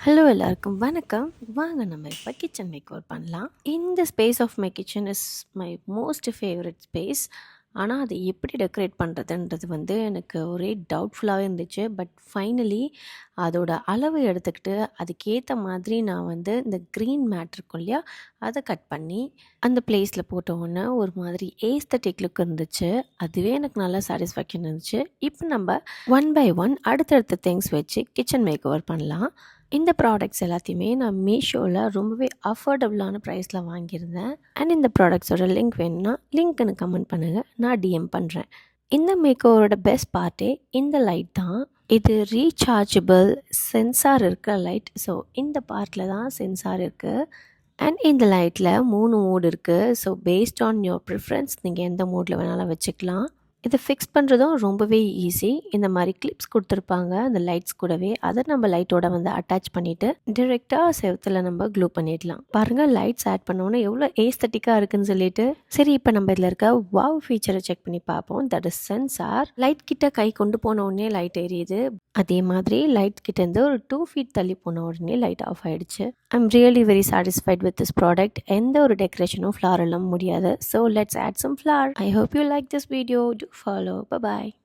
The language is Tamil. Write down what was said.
ஹலோ எல்லாருக்கும் வணக்கம். வாங்க நம்ம இப்போ கிச்சன் மேக் ஓவர் பண்ணலாம். இந்த space of my kitchen is my most favourite space. ஆனால் அதை எப்படி டெக்கரேட் பண்ணுறதுன்றது எனக்கு ஒரே டவுட்ஃபுல்லாகவே இருந்துச்சு. பட் ஃபைனலி அதோட அளவு எடுத்துக்கிட்டு அதுக்கேற்ற மாதிரி நான் இந்த க்ரீன் மேட் இருக்கும் இல்லையா, அதை கட் பண்ணி அந்த பிளேஸில் போட்ட உடனே ஒரு மாதிரி ஏஸ்தட்டிக் லுக் இருந்துச்சு. அதுவே எனக்கு நல்லா சாட்டிஸ்ஃபேக்ஷன் இருந்துச்சு. இப்போ நம்ம ஒன் பை ஒன் அடுத்தடுத்த திங்ஸ் வச்சு கிச்சன் மேக் ஓவர் பண்ணலாம். இந்த ப்ராடக்ட்ஸ் எல்லாத்தையுமே நான் மீஷோவில் ரொம்பவே அஃபோர்டபுளான ப்ரைஸில் வாங்கியிருந்தேன். அண்ட் இந்த ப்ராடக்ட்ஸோட லிங்க் வேணும்னா லிங்க் எனக்கு கமெண்ட் பண்ணுங்கள், நான் டிஎம் பண்ணுறேன். இந்த மேக்கோவரோட பெஸ்ட் பார்ட்டே இந்த லைட் தான். இது ரீசார்ஜபிள் சென்சார் இருக்கிற லைட். ஸோ இந்த பார்ட்டில் தான் சென்சார் இருக்குது. அண்ட் இந்த லைட்டில் 3 மோட் இருக்குது. So based on your preference நீங்கள் எந்த மோடில் வேணாலும் வச்சுக்கலாம். இதை ஃபிக்ஸ் பண்ணுறதும் ரொம்பவே ஈஸி. இந்த மாதிரி கிளிப்ஸ் கொடுத்துருப்பாங்க அந்த லைட்ஸ் கூடவே. அதை நம்ம லைட்டோட அட்டாச் பண்ணிவிட்டு டிரெக்டாக செவத்தில் நம்ம க்ளூ பண்ணிடலாம். பாருங்கள், லைட்ஸ் ஆட் பண்ணோன்னே எவ்வளோ ஏஸ்தட்டிக்காக இருக்குன்னு சொல்லிட்டு. சரி, இப்போ நம்ம இதில் இருக்க வாவ் ஃபீச்சரை செக் பண்ணி பார்ப்போம். That is sensor. லைட் கிட்ட கை கொண்டு போன உடனே லைட் எரியுது. அதே மாதிரி லைட் கிட்டேருந்து ஒரு 2 feet தள்ளி போன உடனே லைட் ஆஃப் ஆகிடுச்சு. I'm really very satisfied with this product. எந்த ஒரு டெக்கரேஷனும் ஃப்ளாரெல்லாம் முடியாது. So let's add some flower. I hope you like this video. Do follow. Bye bye.